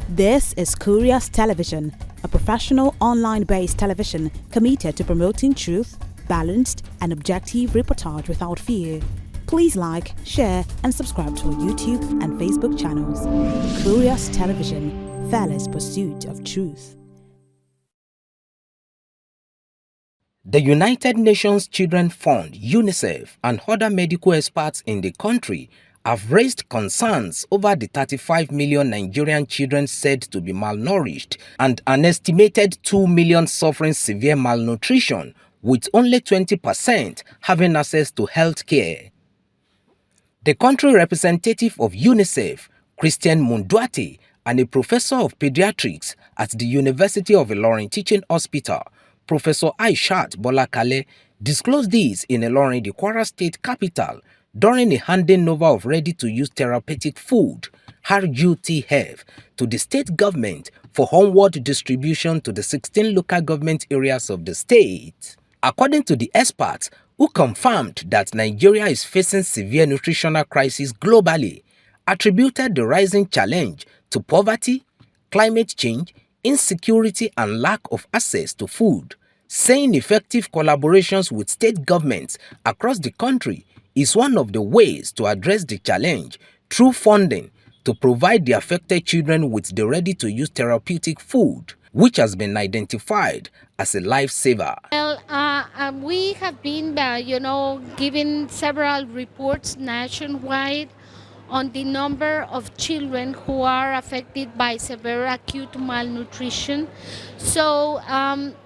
This is Curious Television, a professional online-based television committed to promoting truth, balanced and objective reportage without fear. Please like, share and subscribe to our YouTube and Facebook channels. Curious Television, fearless pursuit of truth. The United Nations Children Fund, UNICEF, and other medical experts in the country have raised concerns over the 35 million Nigerian children said to be malnourished and an estimated 2 million suffering severe malnutrition, with only 20% having access to health care. The country representative of UNICEF, Christian Munduate, and a professor of pediatrics at the University of Ilorin Teaching Hospital, Professor Aishat Bolakale, disclosed this in Ilorin, the Kwara State capital, during a handing over of ready-to-use therapeutic food (RUTF) to the state government for onward distribution to the 16 local government areas of the state. According to the experts, who confirmed that Nigeria is facing severe nutritional crisis globally, attributed the rising challenge to poverty, climate change, insecurity and lack of access to food, saying effective collaborations with state governments across the country is one of the ways to address the challenge through funding to provide the affected children with the ready-to-use therapeutic food, which has been identified as a lifesaver. Well, we have been, giving several reports nationwide on the number of children who are affected by severe acute malnutrition. So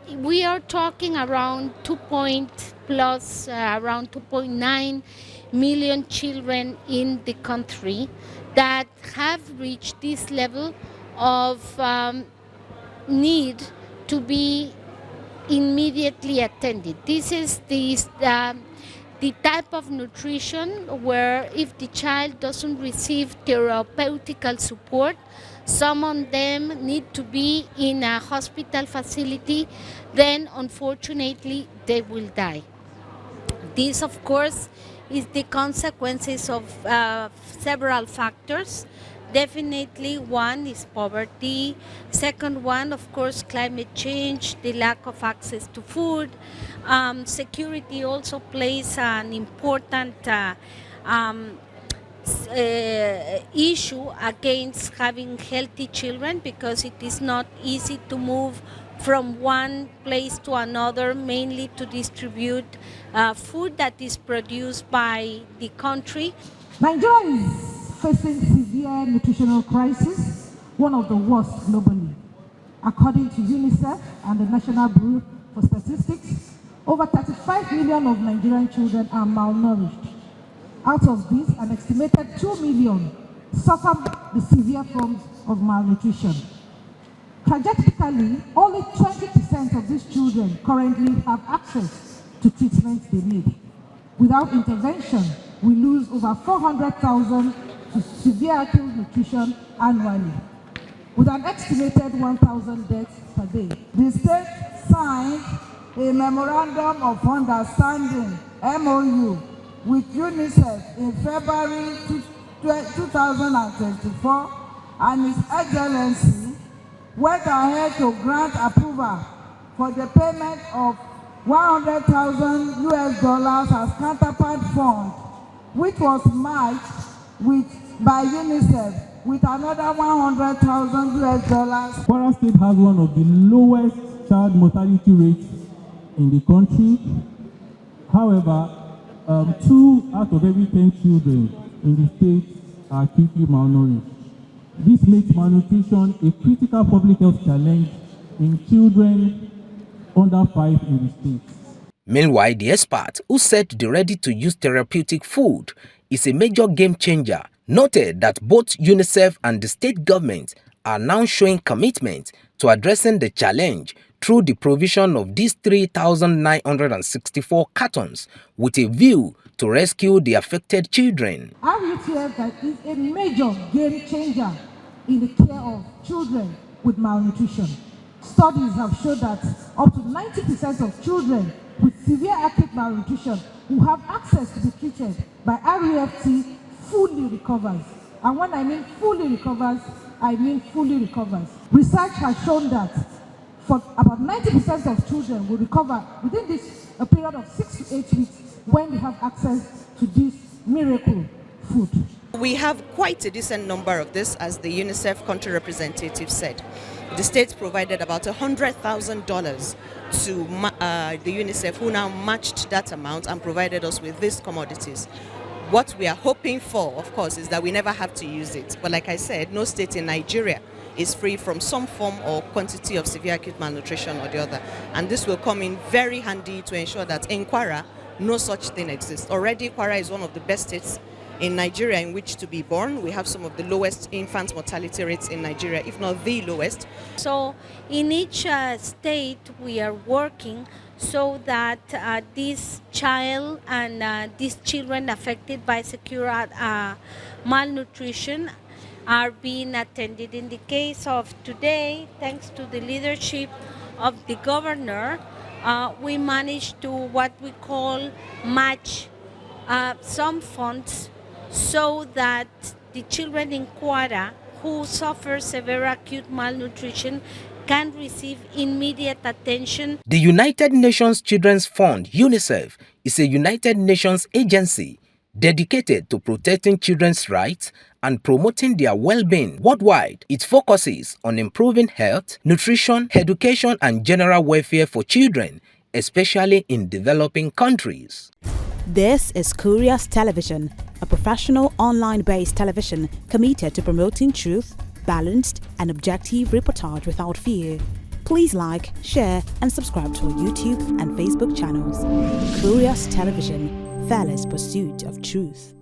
we are talking around around 2.9 million children in the country that have reached this level of need to be immediately attended. This is the type of nutrition where if the child doesn't receive therapeutical support, some of them need to be in a hospital facility, then unfortunately they will die. This, of course, is the consequences of several factors. Definitely one is poverty. Second one, of course, climate change, the lack of access to food. Security also plays an important issue against having healthy children, because it is not easy to move from one place to another, mainly to distribute food that is produced by the country. Nigeria is facing severe nutritional crisis, one of the worst globally. According to UNICEF and the National Bureau for Statistics, over 35 million of Nigerian children are malnourished. Out of these, an estimated 2 million suffer the severe forms of malnutrition. Tragically, only 20% of these children currently have access to treatment they need. Without intervention, we lose over 400,000 to severe acute nutrition annually, with an estimated 1,000 deaths per day. The state signed a Memorandum of Understanding, MOU, with UNICEF in February 2024, and His Excellency went ahead to grant approval for the payment of $100,000 as counterpart fund, which was matched by UNICEF with another $100,000. Kwara State has one of the lowest child mortality rates in the country. However, 2 out of every 10 children in the state are acutely malnourished. This makes malnutrition a critical public health challenge in children under 5 in the state. Meanwhile, the expert who said the ready-to-use therapeutic food is a major game changer noted that both UNICEF and the state government are now showing commitment to addressing the challenge through the provision of these 3,964 cartons with a view to rescue the affected children. RUTF is a major game changer in the care of children with malnutrition. Studies have shown that up to 90% of children with severe acute malnutrition who have access to be treated by RUFT fully recovers. And when I mean fully recovers, I mean fully recovers. Research has shown that for about 90% of children will recover within a period of 6 to 8 weeks when they have access to this miracle food. We have quite a decent number of this, as the UNICEF country representative said. The states provided about $100,000 to the UNICEF, who now matched that amount and provided us with these commodities. What we are hoping for, of course, is that we never have to use it. But like I said, no state in Nigeria is free from some form or quantity of severe acute malnutrition or the other. And this will come in very handy to ensure that in Kwara, no such thing exists. Already, Kwara is one of the best states in Nigeria in which to be born. We have some of the lowest infant mortality rates in Nigeria, if not the lowest. So in each state, we are working so that this child and these children affected by severe malnutrition are being attended. In the case of today, thanks to the leadership of the governor, we managed to what we call match some funds so that the children in Kwara who suffer severe acute malnutrition can receive immediate attention. The United Nations Children's Fund, UNICEF, is a United Nations agency dedicated to protecting children's rights and promoting their well-being worldwide. It focuses on improving health, nutrition, education, and general welfare for children, especially in developing countries. This is Curious Television, a professional online-based television committed to promoting truth, balanced and objective reportage without fear. Please like, share and subscribe to our YouTube and Facebook channels. Curious Television, fearless pursuit of truth.